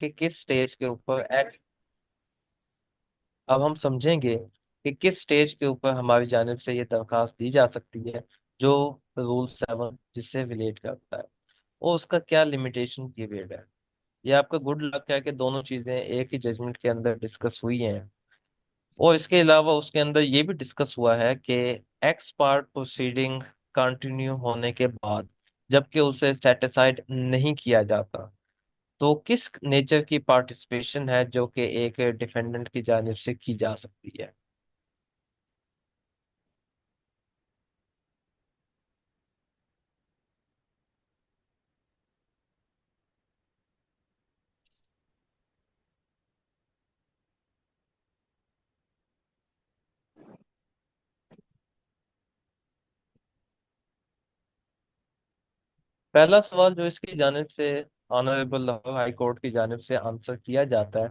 कि किस स्टेज के ऊपर एक्ट, अब हम समझेंगे कि किस स्टेज के ऊपर हमारी जानिब से ये दरख्वास्त दी जा सकती है जो रूल 7 जिससे रिलेट करता है, और उसका क्या लिमिटेशन पीरियड है। ये आपका गुड लक है कि दोनों चीजें एक ही जजमेंट के अंदर डिस्कस हुई हैं। और इसके अलावा उसके अंदर ये भी डिस्कस हुआ है कि एक्स पार्ट प्रोसीडिंग कंटिन्यू होने के बाद जबकि उसे सेटिसाइड नहीं किया जाता, तो किस नेचर की पार्टिसिपेशन है जो कि एक डिफेंडेंट की जानिब से की जा सकती है। पहला सवाल जो इसकी जानिब से ऑनरेबल हाई कोर्ट की जानिब से आंसर किया जाता है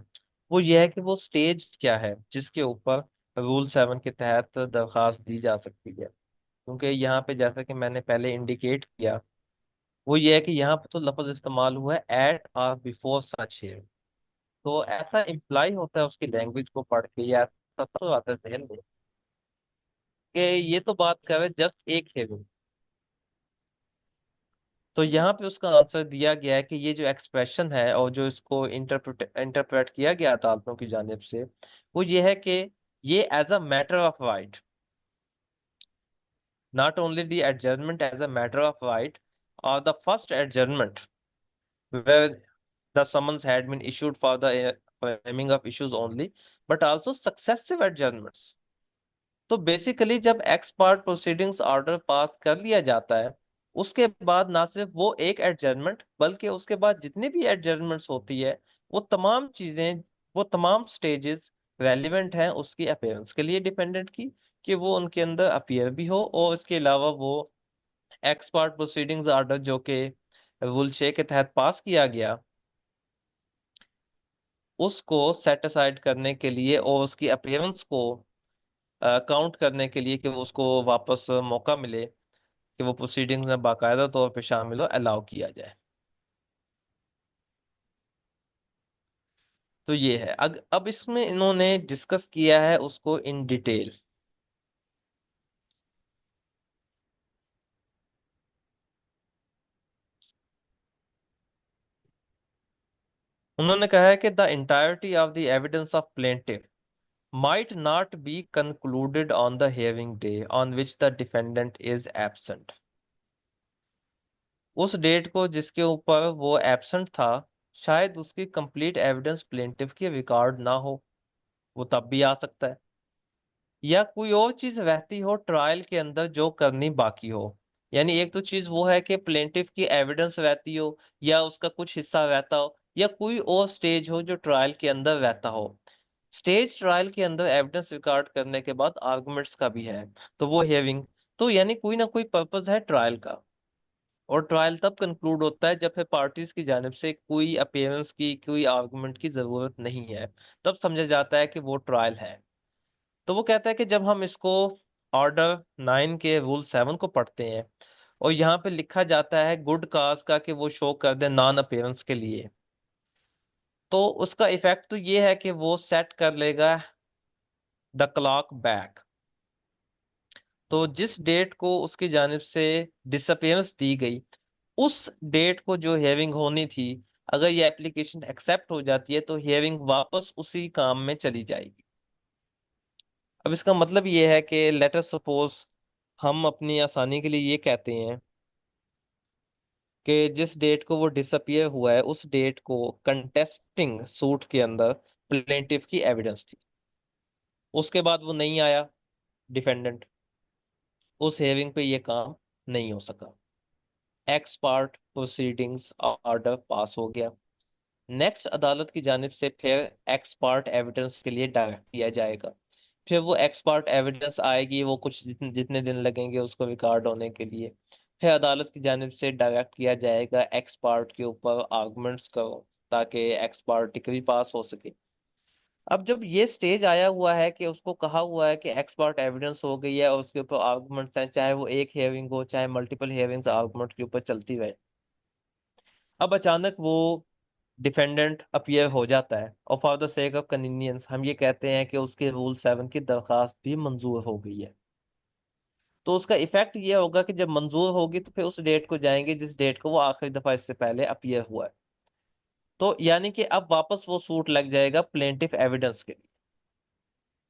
वो ये है कि वो स्टेज क्या है जिसके ऊपर रूल 7 के तहत दरख्वास्त दी जा सकती है। क्योंकि यहाँ पे जैसा कि मैंने पहले इंडिकेट किया, वो ये है कि यहाँ पे तो लफ्ज इस्तेमाल हुआ है एट और बिफोर सच है। तो ऐसा इम्प्लाई होता है उसकी लैंग्वेज को पढ़ के, या ऐसा तो आता है जहन में कि ये तो बात कर रहे जस्ट एक है। तो यहाँ पे उसका आंसर दिया गया है कि ये जो एक्सप्रेशन है और जो इसको इंटरप्रेट किया गया अदालतों की जानिब से, वो ये है कि ये as a matter of right, not only the adjournment as a matter of right और the first adjournment where the summons had been issued for the framing of issues only, but also successive adjournments। तो basically जब x part proceedings order pass कर लिया जाता है, उसके बाद ना सिर्फ वो एक एडजर्नमेंट बल्कि उसके बाद जितनी भी एडजर्नमेंट्स होती है, वो तमाम चीजें, वो तमाम स्टेजेस रेलिवेंट हैं उसकी अपेयरेंस के लिए डिपेंडेंट की, कि वो उनके अंदर अपीयर भी हो। और इसके अलावा वो एक्स पार्ट प्रोसीडिंग्स ऑर्डर जो कि रूल 6 के तहत पास किया गया, उसको सेट असाइड करने के लिए और उसकी अपीयरेंस को काउंट करने के लिए कि वो उसको वापस मौका मिले कि वो प्रोसीडिंग्स में बाकायदा तौर पे शामिल हो, अलाउ किया जाए। तो ये है अब इसमें इन्होंने डिस्कस किया है उसको इन डिटेल। उन्होंने कहा है कि the entirety of the evidence of plaintiff might not be concluded on the hearing day on which the defendant is absent। उस डेट को जिसके ऊपर वो एब्सेंट था, शायद उसकी कंप्लीट एविडेंस प्लेंटिफ के रिकॉर्ड ना हो, वो तब भी आ सकता है। या कोई और चीज रहती हो ट्रायल के अंदर जो करनी बाकी हो। यानी एक तो चीज वो है कि प्लेंटिफ की एविडेंस रहती हो या उसका कुछ हिस्सा रहता हो, या कोई और स्टेज हो जो ट्रायल के अंदर रहता हो। स्टेज ट्रायल के अंदर एविडेंस रिकॉर्ड करने के बाद आर्गुमेंट्स का भी है, तो वो हियरिंग। तो यानी कोई ना कोई पर्पस है ट्रायल का। और ट्रायल तब कंक्लूड होता है जब फिर पार्टीज की जानिब से कोई अपेयरेंस की, कोई आर्गुमेंट की जरूरत नहीं है, तब समझा जाता है कि वो ट्रायल है। तो वो कहता है कि जब हम इसको ऑर्डर 9 के रूल 7 को पढ़ते हैं और यहाँ पे लिखा जाता है गुड काज का कि वो शो कर दे नॉन अपेयरेंस के लिए, तो उसका इफेक्ट तो ये है कि वो सेट कर लेगा द क्लॉक बैक। तो जिस डेट को उसकी जानिब से डिसअपेयरेंस दी गई, उस डेट को जो हियरिंग होनी थी, अगर ये एप्लीकेशन एक्सेप्ट हो जाती है तो हियरिंग वापस उसी काम में चली जाएगी। अब इसका मतलब ये है कि लेट अस सपोज, हम अपनी आसानी के लिए ये कहते हैं कि जिस डेट को वो डिसअपियर हुआ है उस डेट को कंटेस्टिंग सूट के अंदर प्लेंटिफ की एविडेंस थी, उसके बाद वो नहीं आया डिफेंडेंट, उस हियरिंग पे ये काम नहीं हो सका, x part proceedings order pass हो गया। नेक्स्ट अदालत की जानिब से फिर एक्स पार्ट एविडेंस के लिए डायरेक्ट किया जाएगा। फिर वो एक्स पार्ट एविडेंस आएगी, वो कुछ जितने जितने दिन लगेंगे उसको रिकॉर्ड होने के लिए। फिर अदालत की जानिब से डायरेक्ट किया जाएगा एक्स पार्ट के ऊपर आर्गुमेंट्स करो, ताकि एक्स पार्ट डिग्री पास हो सके। अब जब ये स्टेज आया हुआ है कि उसको कहा हुआ है कि एक्स पार्ट एविडेंस हो गई है और उसके ऊपर आर्गुमेंट्स हैं, चाहे वो एक हियरिंग हो चाहे मल्टीपल हियरिंग्स आर्गुमेंट के ऊपर चलती रहे, अब अचानक वो डिफेंडेंट अपीयर हो जाता है और for the sake of convenience हम ये कहते हैं कि उसके रूल 7 की दरखास्त भी मंजूर हो गई है। तो उसका इफेक्ट ये होगा कि जब मंजूर होगी तो फिर उस डेट को जाएंगे जिस डेट को वो आखिरी दफा इससे पहले अपीयर हुआ है। तो यानी कि अब वापस वो सूट लग जाएगा प्लेंटिफ एविडेंस के लिए।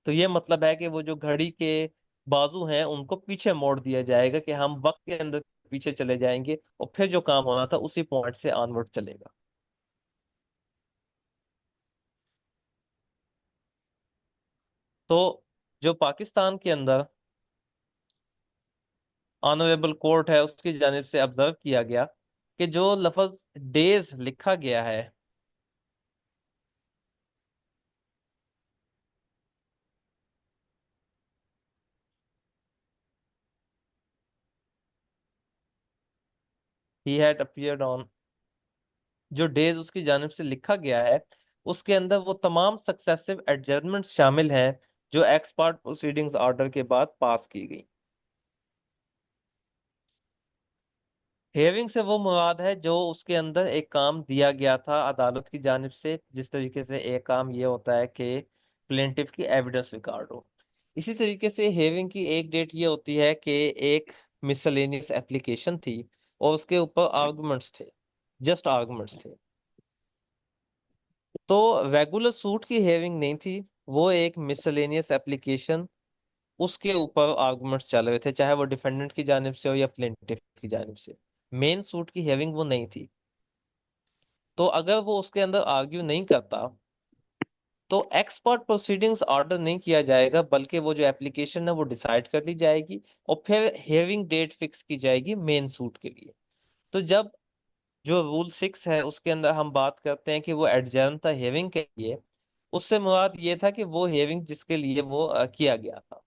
तो ये मतलब है कि वो जो घड़ी के बाजू हैं उनको पीछे मोड़ दिया जाएगा कि हम वक्त के अंदर पीछे चले जाएंगे और फिर जो काम होना था उसी पॉइंट से ऑनवर्ड चलेगा। तो जो पाकिस्तान के अंदर ऑनरेबल कोर्ट है उसकी जानिब से ऑब्जर्व किया गया कि जो लफ्ज डेज लिखा गया है, ही हैड अपीयर्ड ऑन, जो डेज उसकी जानिब से लिखा गया है उसके अंदर वो तमाम सक्सेसिव एडजर्नमेंट्स शामिल हैं जो एक्सपर्ट प्रोसीडिंग्स ऑर्डर के बाद पास की गई। हेयरिंग से वो मुराद है जो उसके अंदर एक काम दिया गया था अदालत की जानिब से, जिस तरीके से एक काम ये होता है कि प्लेंटिफ की एविडेंस रिकॉर्ड हो। इसी तरीके से हेयरिंग की एक डेट ये होती है कि एक मिसलेनियस एप्लीकेशन थी और उसके ऊपर आर्गुमेंट्स थे, जस्ट आर्गुमेंट्स थे। तो रेगुलर सूट की हेयरिंग नहीं थी, वो एक मिसलेनियस एप्लीकेशन, उसके ऊपर आर्गुमेंट्स चल रहे थे, चाहे वो डिफेंडेंट की जानिब से हो या प्लेंटिफ की जानिब से। मेन सूट की हेयरिंग वो नहीं थी। तो अगर वो उसके अंदर आर्ग्यू नहीं करता तो एक्सपर्ट प्रोसीडिंग्स ऑर्डर नहीं किया जाएगा, बल्कि वो जो एप्लीकेशन है वो डिसाइड कर ली जाएगी और फिर हियरिंग डेट फिक्स की जाएगी मेन सूट के लिए। तो जब जो रूल 6 है उसके अंदर हम बात करते हैं कि वो एडजर्न था हियरिंग के लिए, उससे मुराद ये था कि वो हियरिंग जिसके लिए वो किया गया था।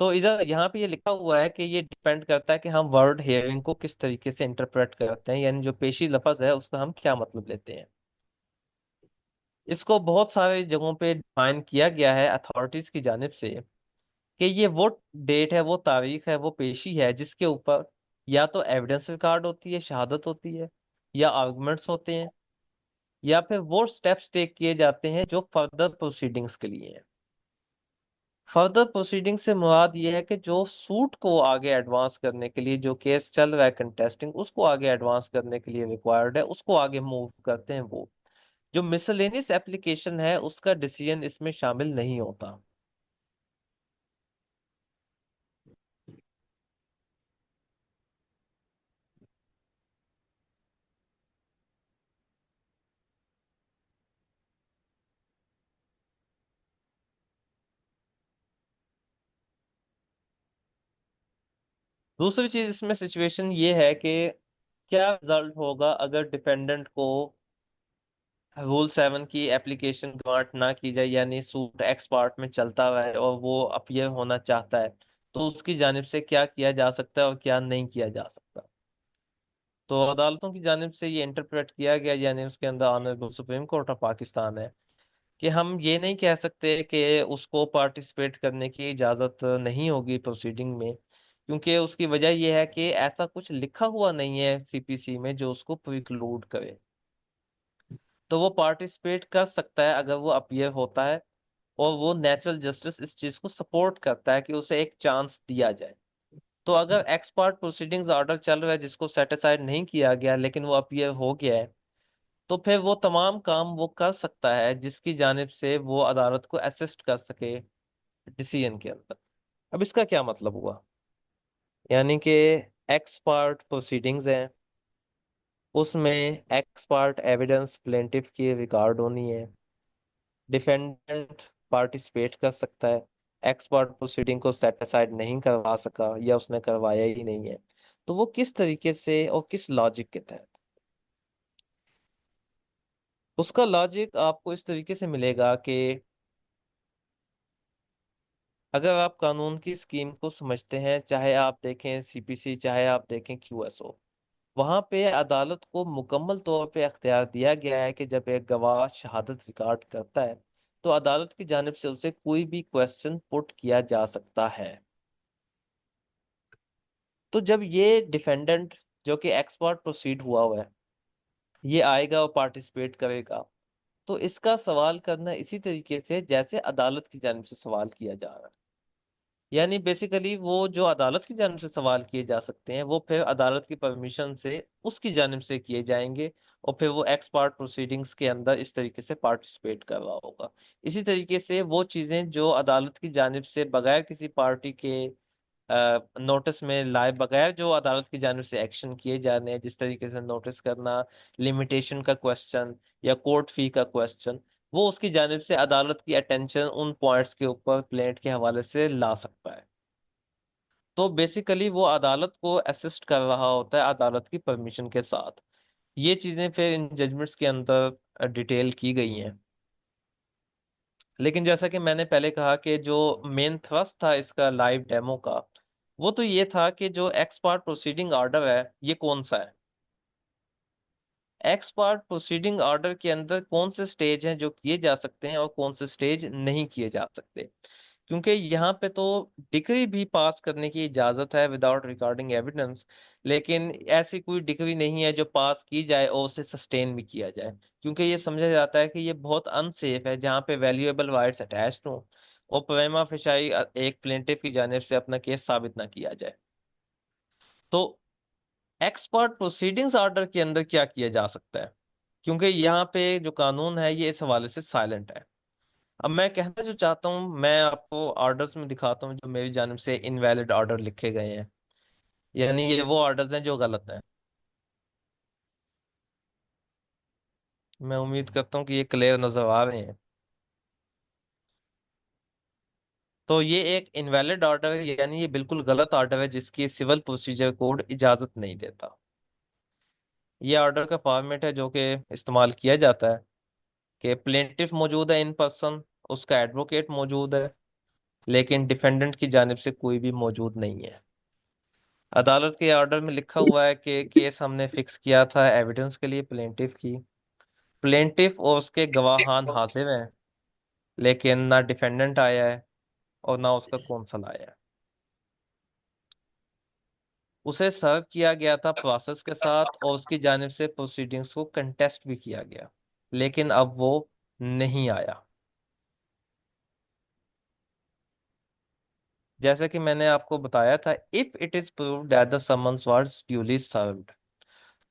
तो इधर यहाँ पे ये लिखा हुआ है कि ये डिपेंड करता है कि हम वर्ड हियरिंग को किस तरीके से इंटरप्रेट करते हैं, यानी जो पेशी लफ्ज है उसका हम क्या मतलब लेते हैं। इसको बहुत सारे जगहों पे डिफाइन किया गया है अथॉरिटीज की जानिब से कि ये वो डेट है, वो तारीख है, वो पेशी है जिसके ऊपर या तो एविडेंस रिकॉर्ड होती है, शहादत होती है, या आर्गुमेंट्स होते हैं, या फिर वो स्टेप्स टेक किए जाते हैं जो फर्दर प्रोसीडिंग्स के लिए हैं। फर्दर प्रोसीडिंग से मुराद ये है कि जो सूट को आगे एडवांस करने के लिए, जो केस चल रहा है कंटेस्टिंग, उसको आगे एडवांस करने के लिए रिक्वायर्ड है, उसको आगे मूव करते हैं वो। जो मिसलेनियस एप्लीकेशन है उसका डिसीजन इसमें शामिल नहीं होता। दूसरी चीज इसमें सिचुएशन ये है कि क्या रिजल्ट होगा अगर डिपेंडेंट को रूल 7 की एप्लीकेशन ग्रांट ना की जाए, यानी सूट एक्स पार्ट में चलता रहे और वो अपीयर होना चाहता है, तो उसकी जानिब से क्या किया जा सकता है और क्या नहीं किया जा सकता। तो अदालतों की जानिब से ये इंटरप्रेट किया गया, यानी उसके अंदर honourable supreme court of Pakistan है, कि हम ये नहीं कह सकते कि उसको पार्टिसिपेट करने की इजाज़त नहीं होगी प्रोसीडिंग में, क्योंकि उसकी वजह यह है कि ऐसा कुछ लिखा हुआ नहीं है सीपीसी में जो उसको प्रिक्लूड करे। तो वो पार्टिसिपेट कर सकता है अगर वो अपीयर होता है और वो नेचुरल जस्टिस इस चीज़ को सपोर्ट करता है कि उसे एक चांस दिया जाए। तो अगर एक्सपर्ट प्रोसीडिंग्स ऑर्डर चल रहा है जिसको सेटिसाइड नहीं किया गया लेकिन वो अपीयर हो गया है, तो फिर वो तमाम काम वो कर सकता है जिसकी जानिब से वो अदालत को असिस्ट कर सके डिसीजन के अंदर। अब इसका क्या मतलब हुआ, यानी कि एक्सपर्ट प्रोसीडिंग्स हैं, उसमें एक्सपर्ट एविडेंस प्लेंटिफ की रिकॉर्ड होनी है, डिफेंडेंट पार्टिसिपेट कर सकता है, एक्सपर्ट प्रोसीडिंग को सेटिसाइड नहीं करवा सका या उसने करवाया ही नहीं है, तो वो किस तरीके से और किस लॉजिक के तहत। उसका लॉजिक आपको इस तरीके से मिलेगा कि अगर आप कानून की स्कीम को समझते हैं, चाहे आप देखें सीपीसी चाहे आप देखें क्यूएसओ, वहां पे अदालत को मुकम्मल तौर पे अख्तियार दिया गया है कि जब एक गवाह शहादत रिकॉर्ड करता है तो अदालत की जानिब से उसे कोई भी क्वेश्चन पुट किया जा सकता है। तो जब ये डिफेंडेंट जो कि एक्सपर्ट प्रोसीड हुआ है ये आएगा और पार्टिसिपेट करेगा। तो इसका सवाल करना इसी तरीके से जैसे अदालत की जानिब से सवाल किया जा रहा है। यानी बेसिकली वो जो अदालत की जानिब से सवाल किए जा सकते हैं वो फिर अदालत की परमिशन से उसकी जानिब से किए जाएंगे, और फिर वो एक्स पार्ट प्रोसीडिंग्स के अंदर इस तरीके से पार्टिसिपेट कर रहा होगा। इसी तरीके से वो चीज़ें जो अदालत की जानिब से बगैर किसी पार्टी के नोटिस में लाए बगैर जो अदालत की जानिब से एक्शन किए जा रहे हैं, जिस तरीके से नोटिस करना, लिमिटेशन का क्वेश्चन या कोर्ट फी का क्वेश्चन, वो उसकी जानिब से अदालत की अटेंशन उन पॉइंट्स के ऊपर प्लेंट के हवाले से ला सकता है। तो बेसिकली वो अदालत को असिस्ट कर रहा होता है अदालत की परमिशन के साथ। ये चीज़ें फिर इन जजमेंट्स के अंदर डिटेल की गई हैं। लेकिन जैसा कि मैंने पहले कहा कि जो मेन थ्रस्ट था इसका लाइव डेमो का, वो तो ये था कि जो एक्स पार्ट प्रोसीडिंग ऑर्डर है ये कौन सा है। एक्स पार्ट प्रोसीडिंग ऑर्डर के अंदर कौन से स्टेज हैं जो किए जा सकते हैं और कौन से स्टेज नहीं किए जा सकते। क्योंकि यहाँ पे तो डिग्री भी पास करने की इजाजत है विदाउट रिकॉर्डिंग एविडेंस, लेकिन ऐसी कोई डिग्री नहीं है जो पास की जाए और उसे सस्टेन भी किया जाए, क्योंकि ये समझा जाता है कि ये बहुत अनसेफ है जहाँ पे वैल्यूएबल राइट्स अटैच्ड हों और प्रेमा फेसाई एक प्लेंटिफ की जानिब से अपना केस साबित ना किया जाए। तो एक्सपर्ट प्रोसीडिंग्स ऑर्डर के अंदर क्या किया जा सकता है, क्योंकि यहाँ पे जो कानून है ये इस हवाले से साइलेंट है। अब मैं कहना जो चाहता हूँ, मैं आपको ऑर्डर्स में दिखाता हूँ जो मेरी जानिब से इनवैलिड ऑर्डर लिखे गए हैं, यानी ये वो ऑर्डर्स हैं जो गलत हैं। मैं उम्मीद करता हूँ कि ये क्लियर नजर आ रहे हैं। तो ये एक इनवैलिड ऑर्डर है, यानी ये बिल्कुल गलत ऑर्डर है जिसकी सिविल प्रोसीजर कोड इजाजत नहीं देता। ये ऑर्डर का फॉर्मेट है जो कि इस्तेमाल किया जाता है कि प्लेंटिफ मौजूद है इन पर्सन, उसका एडवोकेट मौजूद है, लेकिन डिफेंडेंट की जानिब से कोई भी मौजूद नहीं है। अदालत के ऑर्डर में लिखा हुआ है कि केस हमने फिक्स किया था एविडेंस के लिए प्लेंटिफ की। प्लेंटिफ और उसके गवाहान हाजिर हैं, लेकिन ना डिफेंडेंट आया है और ना उसका कौंसल आया है। उसे सर्व किया गया था प्रोसेस के साथ और उसकी जानिब से प्रोसीडिंग्स को कंटेस्ट भी किया गया, लेकिन अब वो नहीं आया। जैसे कि मैंने आपको बताया था, if it is proved that the summons was duly served,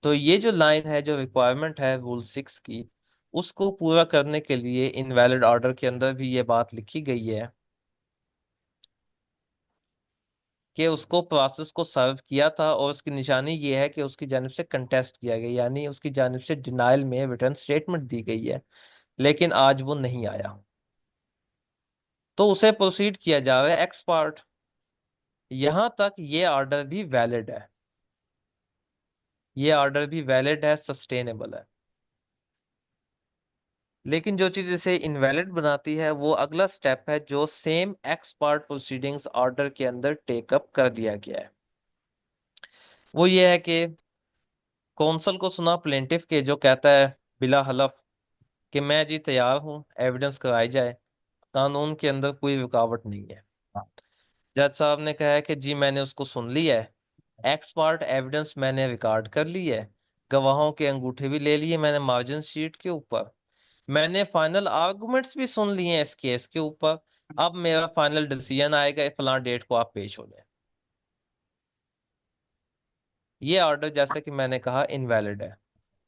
तो ये जो लाइन है, जो रिक्वायरमेंट है रूल 6 की, उसको पूरा करने के लिए इनवैलिड ऑर्डर के अंदर भी ये बात लिखी गई है कि उसको प्रोसेस को सर्व किया था और उसकी निशानी ये है कि उसकी जानिब से कंटेस्ट किया गया, यानी उसकी जानिब से डिनायल में रिटर्न स्टेटमेंट दी गई है, लेकिन आज वो नहीं आया। तो उसे प्रोसीड किया जा रहा है एक्स पार्ट। यहां तक ये ऑर्डर भी वैलिड है, ये ऑर्डर भी वैलिड है, सस्टेनेबल है। लेकिन जो चीज इसे इनवैलिड बनाती है वो अगला स्टेप है जो same x part proceedings order के अंदर टेकअप कर दिया गया है। वो ये है कि कौंसल को सुना प्लेंटिफ के, जो कहता है बिला हलफ कि मैं जी तैयार हूँ, एविडेंस कराई जाए, कानून के अंदर कोई रुकावट नहीं है। जज साहब ने कहा है कि जी मैंने उसको सुन लिया है, एक्स पार्ट एविडेंस मैंने रिकॉर्ड कर ली है, गवाहों के अंगूठे भी ले लिए मैंने मार्जिन शीट के ऊपर, मैंने फाइनल आर्गुमेंट्स भी सुन लिए हैं इस केस के ऊपर, अब मेरा फाइनल डिसीजन आएगा, फलां डेट को आप पेश हो जाए। ये ऑर्डर जैसे कि मैंने कहा इनवैलिड है।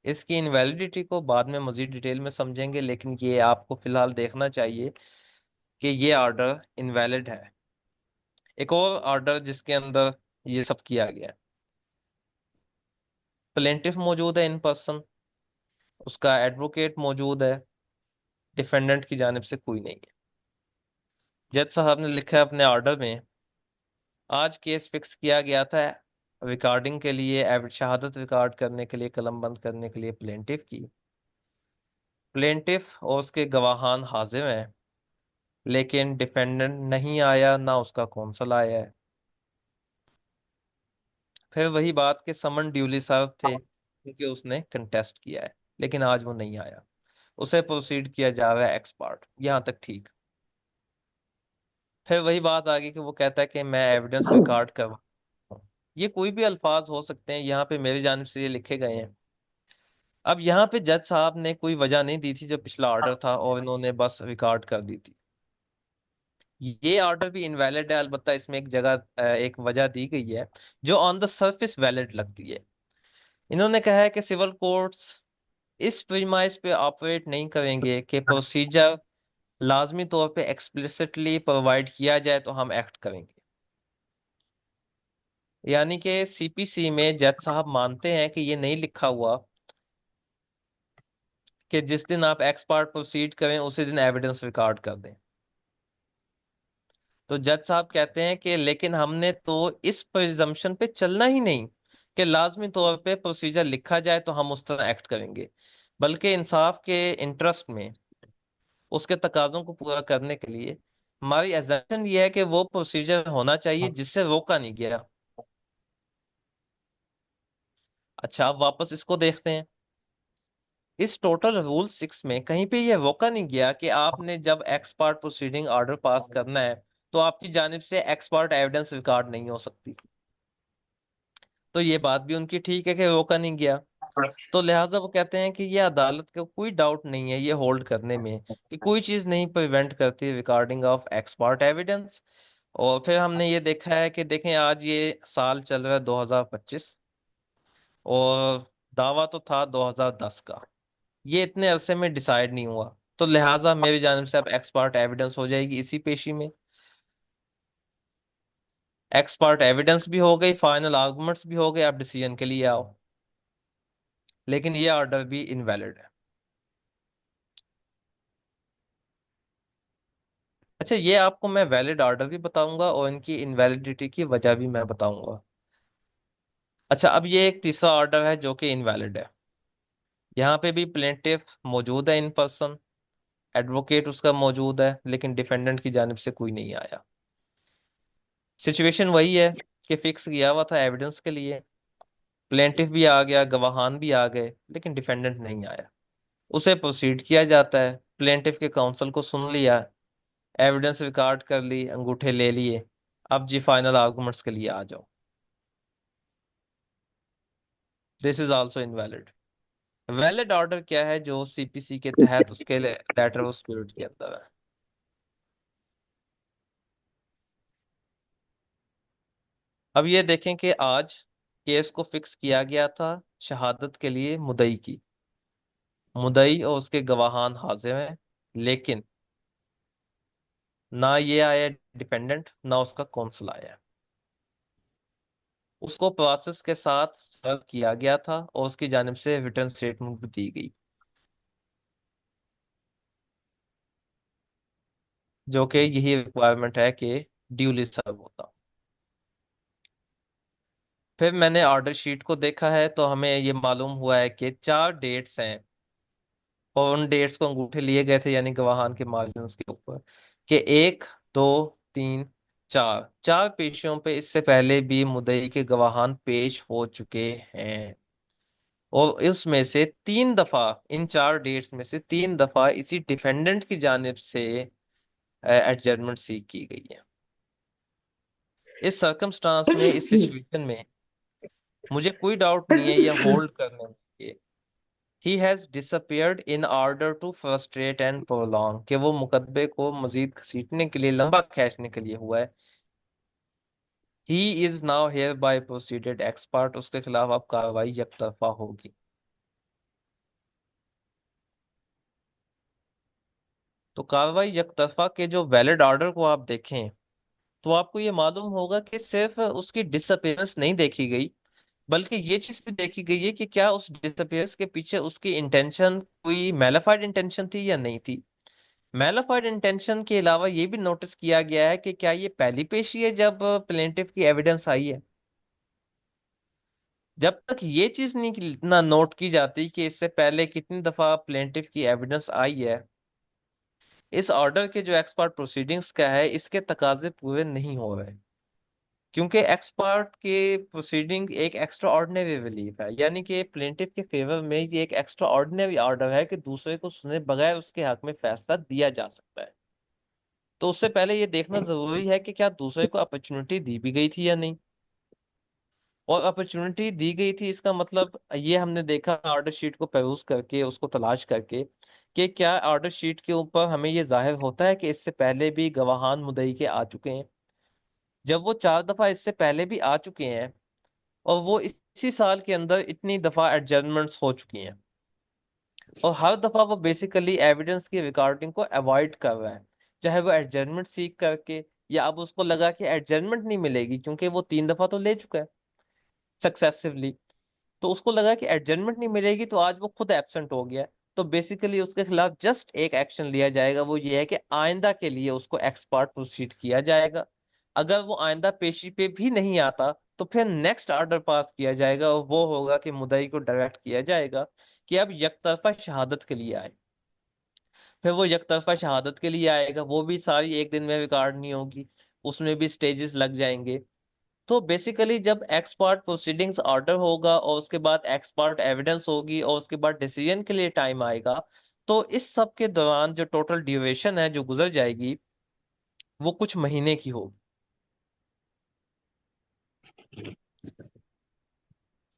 इसकी इनवैलिडिटी को बाद में मजीद डिटेल में समझेंगे, लेकिन ये आपको फिलहाल देखना चाहिए कि ये ऑर्डर इनवैलिड है। एक और ऑर्डर जिसके अंदर ये सब किया गया है, प्लेंटिफ मौजूद है इन पर्सन, उसका एडवोकेट मौजूद है, डिफेंडेंट की जानिब से कोई नहीं है। जज साहब ने लिखा है अपने ऑर्डर में, आज केस फिक्स किया गया था रिकॉर्डिंग के लिए, शहादत रिकॉर्ड करने के लिए, कलम बंद करने के लिए प्लेंटिफ की। प्लेंटिफ और उसके गवाहान हाजिर हैं, लेकिन डिफेंडेंट नहीं आया, ना उसका कौंसल आया है। फिर वही बात के समन ड्यूली सर्व थे क्योंकि उसने कंटेस्ट किया है, लेकिन आज वो नहीं आया, उसे प्रोसीड किया जा रहा है एक्स पार्ट। यहाँ तक ठीक। फिर वही बात आ गई कि वो कहता है कि मैं एविडेंस रिकॉर्ड कर, ये कोई भी अल्फाज हो सकते हैं, यहाँ पे मेरी जानिब से ये लिखे गए हैं। अब यहाँ पे जज साहब ने कोई वजह नहीं दी थी जो पिछला ऑर्डर था, और इन्होंने बस रिकॉर्ड कर दी थी। ये ऑर्डर भी इनवैलिड है, अलबत्ता इसमें एक जगह एक वजह दी गई है जो ऑन द सरफेस वैलिड लगती है। इन्होंने कहा है कि सिविल कोर्ट्स इस प्रीमाइस पे ऑपरेट नहीं करेंगे कि प्रोसीजर लाजमी तौर पे एक्सप्लिसिटली प्रोवाइड किया जाए तो हम एक्ट करेंगे। यानी कि सीपीसी में जज साहब मानते हैं कि ये नहीं लिखा हुआ कि जिस दिन आप एक्स पार्ट प्रोसीड करें उसी दिन एविडेंस रिकॉर्ड कर दें। तो जज साहब कहते हैं कि लेकिन हमने तो इस प्रिजम्पशन पे चलना ही नहीं कि लाजमी तौर पे प्रोसीजर लिखा जाए तो हम उस तरह एक्ट करेंगे, बल्कि इंसाफ के इंटरेस्ट में उसके तकाजों को पूरा करने के लिए हमारी एजम्पशन ये है कि वो प्रोसीजर होना चाहिए जिससे रोका नहीं गया। अच्छा, अब वापस इसको देखते हैं। इस टोटल रूल 6 में कहीं पे ये रोका नहीं गया कि आपने जब x part proceeding order pass करना है तो आपकी जानिब से एक्स पार्ट एविडेंस रिकॉर्ड नहीं हो सकती। तो ये बात भी उनकी ठीक है कि रोका नहीं गया। तो लिहाजा वो कहते हैं कि ये अदालत का कोई डाउट नहीं है ये होल्ड करने में कि कोई चीज़ नहीं प्रिवेंट करती recording of x part evidence. और फिर हमने ये देखा है कि देखें आज ये साल चल रहा है 2025, और दावा तो था 2010 का। ये इतने अरसे में डिसाइड नहीं हुआ, तो लिहाजा मेरी जानिब से अब एक्सपर्ट एविडेंस हो जाएगी इसी पेशी में। एक्सपर्ट एविडेंस भी हो गई, फाइनल आर्गुमेंट्स भी हो गए, अब डिसीजन के लिए आओ। लेकिन ये ऑर्डर भी इनवैलिड है। अच्छा, ये आपको मैं वैलिड ऑर्डर भी बताऊंगा और इनकी इनवैलिडिटी की वजह भी मैं बताऊंगा। अच्छा, अब ये एक तीसरा ऑर्डर है जो कि इनवैलिड है। यहाँ पे भी प्लेंटिफ मौजूद है इन पर्सन, एडवोकेट उसका मौजूद है, लेकिन डिफेंडेंट की जानिब से कोई नहीं आया। सिचुएशन वही है कि फिक्स किया हुआ था एविडेंस के लिए, प्लेंटिफ भी आ गया, गवाहान भी आ गए, लेकिन डिफेंडेंट नहीं आया। उसे प्रोसीड किया जाता है, प्लेंटिफ के काउंसल को सुन लिया, एविडेंस रिकॉर्ड कर ली, अंगूठे ले लिए, अब जी फाइनल आर्गुमेंट्स के लिए आ जाओ। This is also invalid. Valid order क्या है? जो सीपीसी के तहत उसके लेटर ऑफ स्पिरिट के अंदर है। अब ये देखें कि आज केस को फिक्स किया गया था शहादत के लिए मुदई की। मुदई और उसके गवाहान हाजिर हैं, लेकिन ना ये आया डिपेंडेंट, ना उसका कौंसल आया। उसको प्रोसेस के साथ सर्व किया गया था और उसकी जानिब से रिटर्न स्टेटमेंट भी दी गई, जो कि यही रिक्वायरमेंट है कि ड्यूली सर्व होता। फिर मैंने ऑर्डर शीट को देखा है तो हमें ये मालूम हुआ है कि 4 डेट्स हैं, और उन डेट्स को अंगूठे लिए गए थे यानी गवाहान के मार्जिन के ऊपर, कि 1, 2, 3, 4 चार पेशियों पे इससे पहले भी मुद्दई के गवाहान पेश हो चुके हैं। और उसमें से 3 दफा, इन 4 डेट्स में से 3 दफा इसी डिफेंडेंट की जानिब से एडजर्नमेंट सीख की गई है। इस सर्कमस्टांस में, इस सिचुएशन में मुझे कोई डाउट नहीं है ये होल्ड करने में ही has disappeared in order to frustrate and prolong, कि वो मुकदमे को मजीद घसीटने के लिए, लंबा खींचने के लिए हुआ है। He is now hereby proceeded expert, उसके खिलाफ अब कार्रवाई यकतरफा होगी। तो कार्रवाई यकतरफा के जो वैलिड ऑर्डर को आप देखें तो आपको ये मालूम होगा कि सिर्फ उसकी डिसअपियरेंस नहीं देखी गई, बल्कि ये चीज भी देखी गई है कि क्या उस डिसअपियरेंस के पीछे उसकी इंटेंशन कोई मैलिफाइड इंटेंशन थी या नहीं थी। मैलिफाइड इंटेंशन के अलावा ये भी नोटिस किया गया है कि क्या ये पहली पेशी है जब प्लेंटिफ की एविडेंस आई है। जब तक ये चीज नहीं ना नोट की जाती कि इससे पहले कितनी दफा प्लेंटिफ की एविडेंस आई है, इस ऑर्डर के जो एक्सपर्ट प्रोसीडिंग्स का है इसके तकाजे पूरे नहीं हो रहे। क्योंकि एक्सपर्ट के प्रोसीडिंग एक एक्स्ट्रा ऑर्डिनरी रिलीफ है, यानी कि प्लेंटिफ के फेवर में ये एक एक्स्ट्रा ऑर्डिनरी ऑर्डर है कि दूसरे को सुने बगैर उसके हक में फैसला दिया जा सकता है। तो उससे पहले ये देखना जरूरी है कि क्या दूसरे को अपॉर्चुनिटी दी भी गई थी या नहीं। और अपॉर्चुनिटी दी गई थी, इसका मतलब ये हमने देखा ऑर्डर शीट को परूज करके, उसको तलाश करके, कि क्या ऑर्डर शीट के ऊपर हमें ये जाहिर होता है कि इससे पहले भी गवाहान मुद्दई के आ चुके हैं। जब वो 4 दफा इससे पहले भी आ चुके हैं, और वो इसी साल के अंदर इतनी दफा एडजर्नमेंट्स हो चुकी हैं, और हर दफा वो बेसिकली एविडेंस की रिकॉर्डिंग को अवॉइड कर रहा है, चाहे वो एडजर्नमेंट सीख करके, या अब उसको लगा कि एडजर्नमेंट नहीं मिलेगी क्योंकि वो 3 दफा तो ले चुका है सक्सेसिवली, तो उसको लगा कि एडजर्नमेंट नहीं मिलेगी, तो आज वो खुद एब्सेंट हो गया है। तो बेसिकली उसके खिलाफ जस्ट एक एक्शन लिया जाएगा, वो ये है कि आइंदा के लिए उसको एक्सपर्ट प्रोसीड किया जाएगा। अगर वो आइंदा पेशी पे भी नहीं आता, तो फिर नेक्स्ट ऑर्डर पास किया जाएगा, और वो होगा कि मुद्दई को डायरेक्ट किया जाएगा कि अब यकतरफा शहादत के लिए आए। फिर वो यकतरफा शहादत के लिए आएगा, वो भी सारी एक दिन में रिकॉर्ड नहीं होगी, उसमें भी स्टेजेस लग जाएंगे। तो बेसिकली जब एक्सपर्ट प्रोसीडिंग्स ऑर्डर होगा, और उसके बाद एक्सपर्ट एविडेंस होगी, और उसके बाद डिसीजन के लिए टाइम आएगा, तो इस सब के दौरान जो टोटल ड्यूरेशन है जो गुजर जाएगी, वो कुछ महीने की होगी।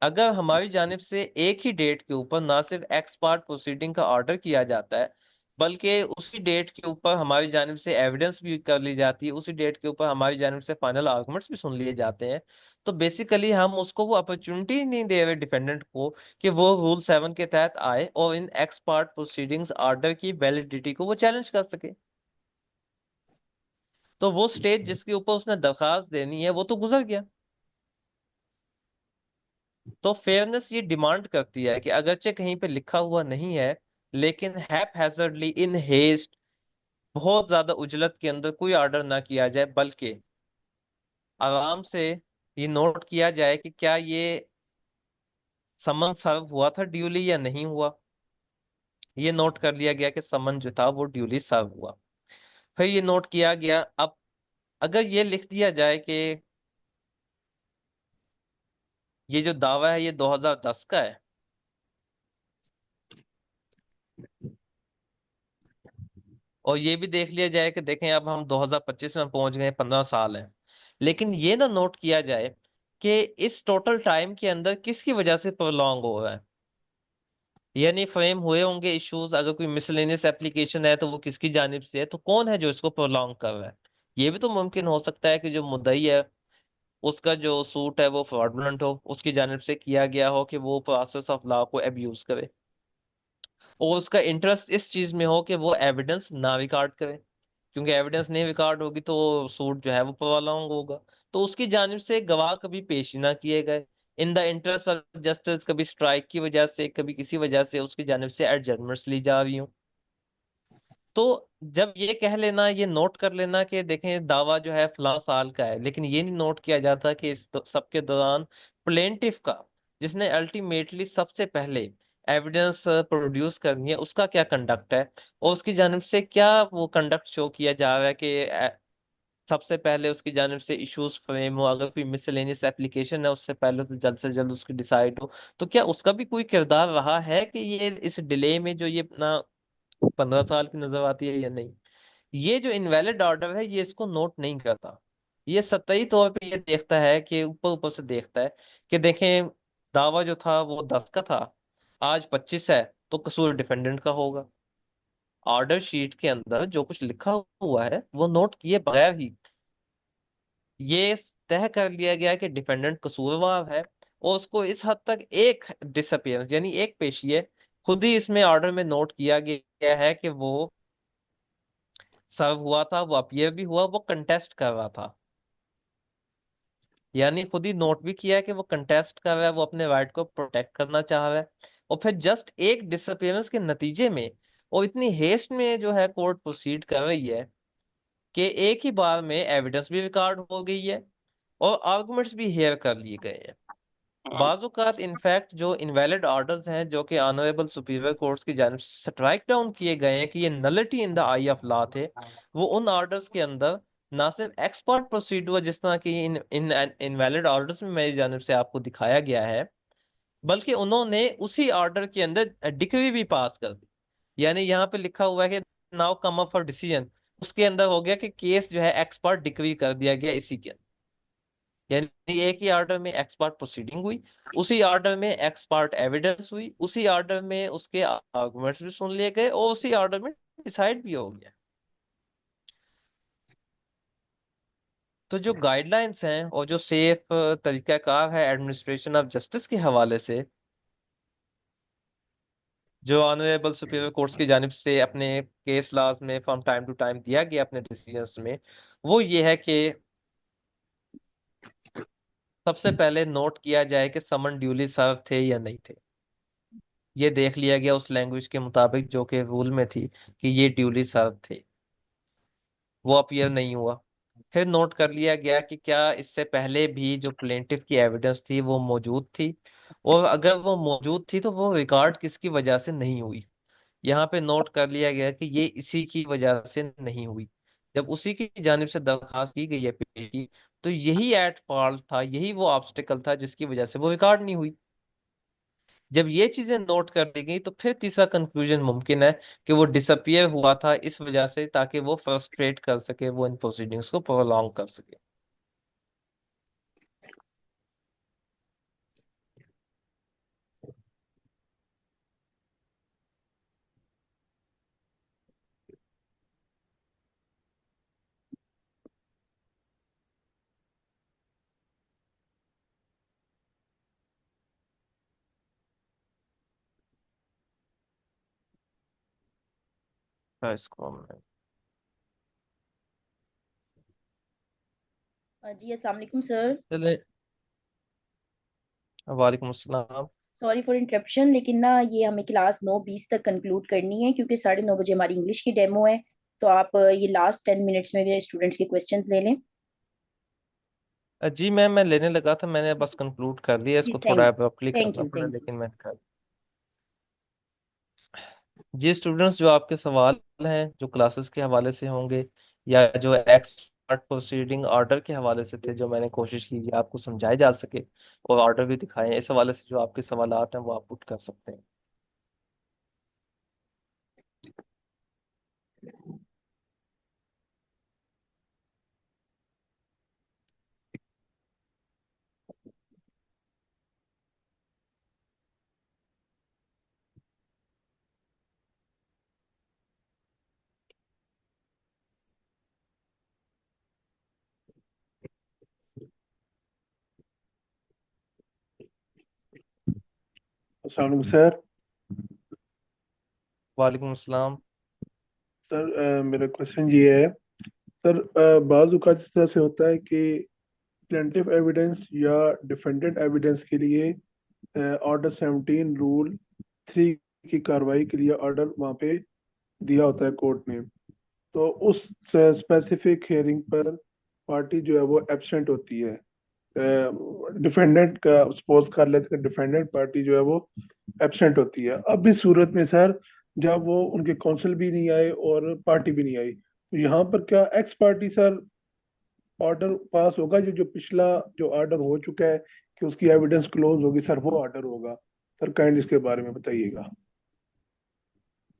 अगर हमारी जानिब से एक ही डेट के ऊपर ना सिर्फ एक्सपर्ट प्रोसीडिंग का ऑर्डर किया जाता है, बल्कि उसी डेट के ऊपर हमारी जानिब से एविडेंस भी कर ली जाती है, उसी डेट के ऊपर हमारी जानिब से फाइनल आर्गुमेंट्स भी सुन लिए जाते हैं, तो बेसिकली हम उसको वो अपॉर्चुनिटी नहीं दे रहे डिफेंडेंट को कि वो रूल 7 के तहत आए और इन एक्सपर्ट प्रोसीडिंग्स ऑर्डर की वैलिडिटी को वो चैलेंज कर सके। तो वो स्टेज जिसके ऊपर उसने दरखास्त देनी है वो तो गुजर गया। तो फेयरनेस ये डिमांड करती है कि अगरचे कहीं पे लिखा हुआ नहीं है, लेकिन हैphazardly इन हेस्ट, बहुत ज्यादा उजलत के अंदर कोई ऑर्डर ना किया जाए, बल्कि आराम से ये नोट किया जाए कि क्या ये समन सर्व हुआ था ड्यूली या नहीं हुआ। ये नोट कर लिया गया कि समन जो था वो ड्यूली सर्व हुआ। फिर ये नोट किया गया, अब अगर ये लिख दिया जाए कि ये जो दावा है ये 2010 का है, और ये भी देख लिया जाए कि देखें अब हम 2025 में पहुंच गए, 15 साल हैं, लेकिन ये ना नोट किया जाए कि इस टोटल टाइम के अंदर किसकी वजह से प्रोलॉन्ग हो रहा है। यानी फ्रेम हुए होंगे इश्यूज, अगर कोई मिसलेनियस एप्लीकेशन है तो वो किसकी जानिब से है, तो कौन है जो इसको प्रोलॉन्ग कर रहा है। ये भी तो मुमकिन हो सकता है कि जो मुद्दई है उसका जो सूट है वो फ्रॉडुलेंट हो, उसकी जानिब से किया गया हो कि वो प्रोसेस ऑफ लॉ को अब्यूज करे, और उसका इंटरेस्ट इस चीज में हो कि वो एविडेंस ना रिकॉर्ड करे, क्योंकि एविडेंस नहीं रिकॉर्ड होगी तो सूट जो है वो प्रॉन्ग होगा। तो उसकी जानिब से गवाह कभी पेश ही ना किए गए, in the interest of justice, कभी स्ट्राइक की वजह से, कभी किसी वजह से उसकी जानिब से एडजर्नमेंट्स ली जा रही हूँ। तो जब ये कह लेना, ये नोट कर लेना कि देखें दावा जो है फलां साल का है, लेकिन ये नहीं नोट किया जाता कि इस सबके दौरान प्लेंटिफ का, जिसने अल्टीमेटली सबसे पहले एविडेंस प्रोड्यूस करनी है, उसका क्या कंडक्ट है, और उसकी जानिब से क्या वो कंडक्ट शो किया जा रहा है कि सबसे पहले उसकी जानिब से इश्यूज फ्रेम हो, अगर कोई मिसलेनियस एप्लीकेशन है उससे पहले तो जल्द से जल्द उसकी डिसाइड हो, तो क्या उसका भी कोई किरदार रहा है कि ये इस डिले में जो ये अपना 15 साल की नजर आती है या नहीं। ये जो इनवैलिड ऑर्डर है ये इसको नोट नहीं करता, ये सतही तौर पे ये देखता है कि ऊपर ऊपर से देखता है कि देखें दावा जो था वो 10 का था, आज 25 है, तो कसूर डिफेंडेंट का होगा। ऑर्डर शीट के अंदर जो कुछ लिखा हुआ है वो नोट किए बगैर ही ये तय कर लिया गया कि डिफेंडेंट कसूरवार है, और उसको इस हद तक एक डिसअपियरेंस यानी एक पेशी खुद ही इसमें ऑर्डर में नोट किया गया है कि वो सर्व हुआ था, वो अपीयर भी हुआ, वो कंटेस्ट कर रहा था। यानी खुद ही नोट भी किया है कि वो कंटेस्ट कर रहा है, वो अपने राइट को प्रोटेक्ट करना चाह रहा है, और फिर जस्ट एक डिसअपियरेंस के नतीजे में, और इतनी हेस्ट में जो है कोर्ट प्रोसीड कर रही है कि एक ही बार में एविडेंस भी रिकॉर्ड हो गई है, और आर्गुमेंट्स भी हेयर कर लिए गए हैं। बाजुकात इनफैक्ट जो इनवैलिड ऑर्डर्स हैं जो कि ऑनरेबल सुपीरियर कोर्ट्स की जानिब से स्ट्राइक डाउन किए गए हैं कि ये nullity in the I of law थे, वो उन ऑर्डर्स के अंदर ना सिर्फ एक्सपर्ट प्रोसीड हुआ जिस तरह की इन इन इनवैलिड ऑर्डर्स में मेरी जानिब से आपको दिखाया गया है, बल्कि उन्होंने उसी ऑर्डर के अंदर डिक्री भी पास कर दी। यानी यहाँ पे लिखा हुआ है कि now come up for decision, उसके अंदर हो गया कि केस जो है एक्सपर्ट डिक्री कर दिया गया इसी के अंदर। यानी एक ही ऑर्डर में एक्स पार्ट प्रोसीडिंग हुई, उसी ऑर्डर में एक्स पार्ट एविडेंस हुई, उसी ऑर्डर में उसके आर्गुमेंट्स भी सुन लिए गए और उसी ऑर्डर में डिसाइड भी हो गया। तो जो गाइडलाइंस हैं और जो सेफ तरीकाकार है एडमिनिस्ट्रेशन ऑफ जस्टिस के हवाले से, जो ऑनरेबल सुप्रीम कोर्ट्स की जानिब से अपने केस लॉज में फ्रॉम टाइम टू टाइम दिया गया अपने डिसीजंस में, वो ये है कि सबसे पहले नोट किया जाए कि समन ड्यूली सर्व थे या नहीं थे। ये देख लिया गया उस लैंग्वेज के मुताबिक जो कि रूल में थी कि ये ड्यूली सर्व थे, वो अपीयर नहीं हुआ। फिर नोट कर लिया गया कि क्या इससे पहले भी जो प्लेंटिफ की एविडेंस थी वो मौजूद थी, और अगर वो मौजूद थी तो वो रिकॉर्ड किसकी वजह से नहीं हुई। यहाँ पे नोट कर लिया गया कि ये इसी की वजह से नहीं हुई। जब उसी की जानिब से दरखास्त की गई है पेश की, तो यही एट फॉल्ट था, यही वो ऑब्स्टिकल था जिसकी वजह से वो रिकॉर्ड नहीं हुई। जब ये चीजें नोट कर दी गई तो फिर तीसरा कंक्लूजन मुमकिन है कि वो डिसअपियर हुआ था इस वजह से ताकि वो फ्रस्ट्रेट कर सके, वो इन प्रोसीडिंग्स को प्रोलॉन्ग कर सके। हाँ, इसको हमने। जी अस्सलाम वालेकुम सर। चले। वालेकुम अस्सलाम। सॉरी फॉर इंटरप्शन, लेकिन ना ये हमें क्लास 9:20 तक कंक्लूड करनी है क्योंकि 9:30 बजे हमारी इंग्लिश की डेमो है। तो आप ये लास्ट 10 मिनट्स में स्टूडेंट्स के क्वेश्चंस ले लें। जी मैम, मैं लेने लगा था, मैंने बस कंक्लूड कर लिया, जी इसको थोड़ा थैंक अब्रप्टली थैंक करना यू पड़ा थैंक यू। लेकिन मैं कर। जी स्टूडेंट्स, जो आपके सवाल हैं जो क्लासेस के हवाले से होंगे या जो एक्सपर्ट प्रोसीडिंग ऑर्डर के हवाले से थे, जो मैंने कोशिश की कि आपको समझाए जा सके और ऑर्डर भी दिखाएं, इस हवाले से जो आपके सवाल हैं वो आप पुट कर सकते हैं। अस्सलाम वालेकुम सर। वालेकुम अस्सलाम। मेरा क्वेश्चन ये है सर, बाज़ औक़ात इस तरह से होता है कि प्लेंटिव एविडेंस या डिफेंडेंट एविडेंस के लिए ऑर्डर 17 रूल 3 की कार्रवाई के लिए ऑर्डर वहाँ पे दिया होता है कोर्ट ने। तो उस स्पेसिफिक हियरिंग पर पार्टी जो है वो एब्सेंट होती है। डिफेंडेंट का सपोज कर लेते हैं, डिफेंडेंट पार्टी जो है वो एब्सेंट होती है। अब इस सूरत में सर, जब वो उनके काउंसिल भी नहीं आए और पार्टी भी नहीं आई, तो यहाँ पर क्या x party sir order pass होगा? जो जो पिछला जो ऑर्डर हो चुका है कि उसकी एविडेंस क्लोज होगी सर, वो ऑर्डर होगा? सर काइंड इसके बारे में बताइएगा।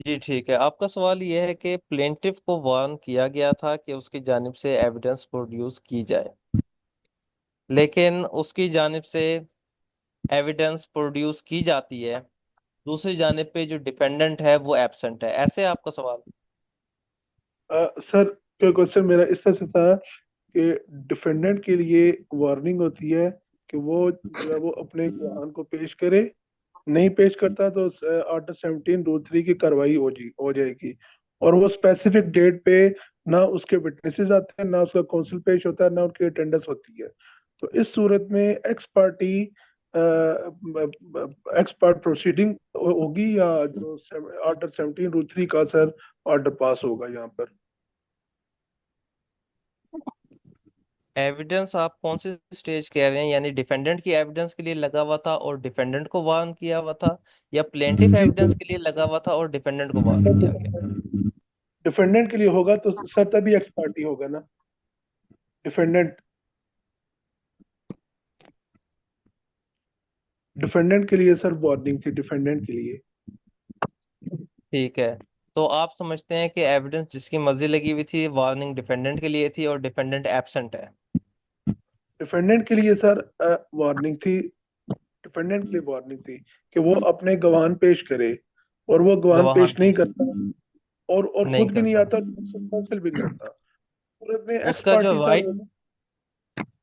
जी ठीक है, आपका सवाल ये है कि प्लेंटिफ को वार्न किया गया था कि उसकी जानिब से एविडेंस प्रोड्यूस की जाए, लेकिन उसकी जानिब से एविडेंस प्रोड्यूस की जाती है, दूसरी जानिब पे जो डिफेंडेंट है वो एब्सेंट है, ऐसे आपका सवाल। सर क्वेश्चन मेरा इस तरह से था कि डिफेंडेंट के लिए वार्निंग होती है कि वो जो है वो अपने बयान को पेश करे, नहीं पेश करता तो ऑर्डर 17 रूल 3 की कार्रवाई हो जाएगी। और वो स्पेसिफिक डेट पे ना उसके विटनेसेस आते हैं, ना उसका काउंसिल पेश होता है, ना उनकी अटेंडेंस होती है। तो इस सूरत में x party x part proceeding होगी या जो ऑर्डर 17 रूल 3 का सर ऑर्डर पास होगा यहाँ पर? एविडेंस आप कौन सी स्टेज कह रहे हैं, यानी डिफेंडेंट की एविडेंस के लिए लगा हुआ था और डिफेंडेंट को वार्न किया हुआ था, या प्लेंटिफ जी एविडेंस के लिए लगा हुआ था और डिफेंडेंट को वार्न किया गया। डिफेंडेंट के लिए होगा तो सर तभी एक्स पार्टी होगा ना? डिफेंडेंट डिफेंडेंट के लिए सर वार्निंग थी, डिफेंडेंट के लिए। ठीक है, तो आप समझते हैं कि एविडेंस जिसकी मर्जी लगी हुई थी वार्निंग डिफेंडेंट के लिए थी और डिफेंडेंट एब्सेंट है। डिफेंडेंट के लिए सर वार्निंग थी, डिफेंडेंट के लिए वार्निंग थी कि वो अपने गवाह पेश करे, और वो गवाह गवाह पेश नहीं करता, और नहीं खुद भी नहीं करता। आता, सस्पेंशन भी नहीं होता, सूरत में एक्स उसका जो पार्टी सर राइट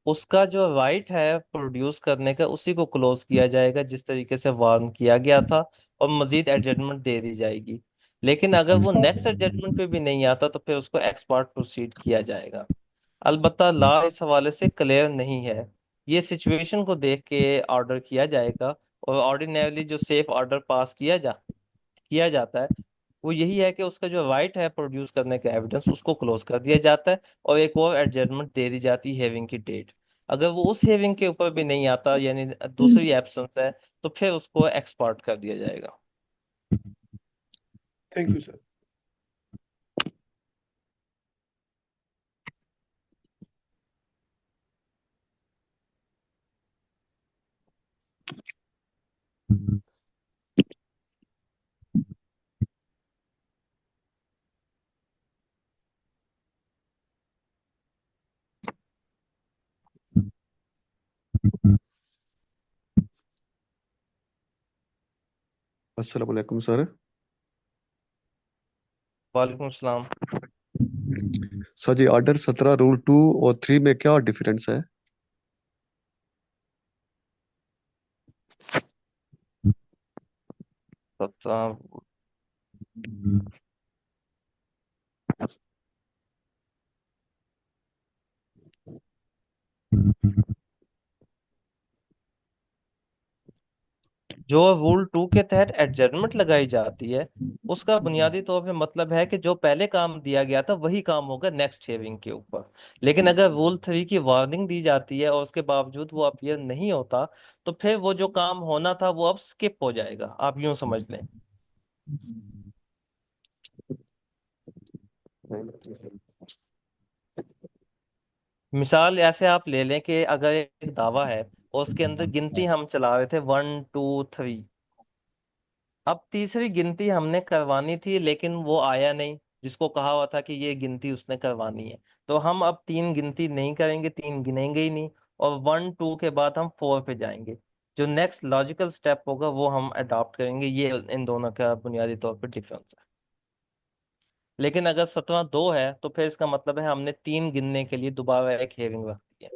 उसका जो राइट है प्रोड्यूस करने का, उसी को क्लोज किया जाएगा जिस तरीके से वार्न किया गया था, और मजीद एडजमेंट दे दी जाएगी। लेकिन अगर वो नेक्स्ट एडजमेंट पे भी नहीं आता तो फिर उसको एक्सपर्ट प्रोसीड किया जाएगा। अलबत्ता लॉ इस हवाले से क्लियर नहीं है। ये सिचुएशन को देख के ऑर्डर किया जाएगा, और ऑर्डिनरली जो सेफ ऑर्डर पास किया जाता है वो यही है कि उसका जो राइट है प्रोड्यूस करने का एविडेंस, उसको क्लोज कर दिया जाता है, और एक और एडजर्नमेंट दे दी जाती है हेयरिंग की डेट। अगर वो उस हेयरिंग के ऊपर भी नहीं आता, यानी दूसरी एब्सेंस है, तो फिर उसको एक्सपर्ट कर दिया जाएगा। Thank you sir. अस्सलाम वालेकुम सर। वालेकुम सलाम। सर जी, ऑर्डर 17 रूल 2 और 3 में क्या डिफरेंस है? तो, जो रूल 2 के तहत एडजर्नमेंट लगाई जाती है, उसका बुनियादी तौर पे मतलब है कि जो पहले काम दिया गया था वही काम होगा नेक्स्ट हियरिंग के ऊपर। लेकिन अगर रूल 3 की वार्निंग दी जाती है और उसके बावजूद वो अपीयर नहीं होता, तो फिर वो जो काम होना था वो अब स्किप हो जाएगा, आप यूं समझ लें। मिसाल ऐसे आप ले लें कि अगर एक दावा है और उसके अंदर गिनती हम चला रहे थे 1 2 3। अब तीसरी गिनती हमने करवानी थी लेकिन वो आया नहीं, जिसको कहा हुआ था कि ये गिनती उसने करवानी है। तो हम अब तीन गिनती नहीं करेंगे, तीन गिनेंगे ही नहीं, और 1 2 के बाद हम 4 पे जाएंगे। जो नेक्स्ट लॉजिकल स्टेप होगा वो हम अडॉप्ट करेंगे। ये इन दोनों का बुनियादी तौर पर डिफरेंस है। लेकिन अगर 17 2 है तो फिर इसका मतलब है हमने तीन गिनने के लिए दोबारा एक हेयरिंग रख दी है।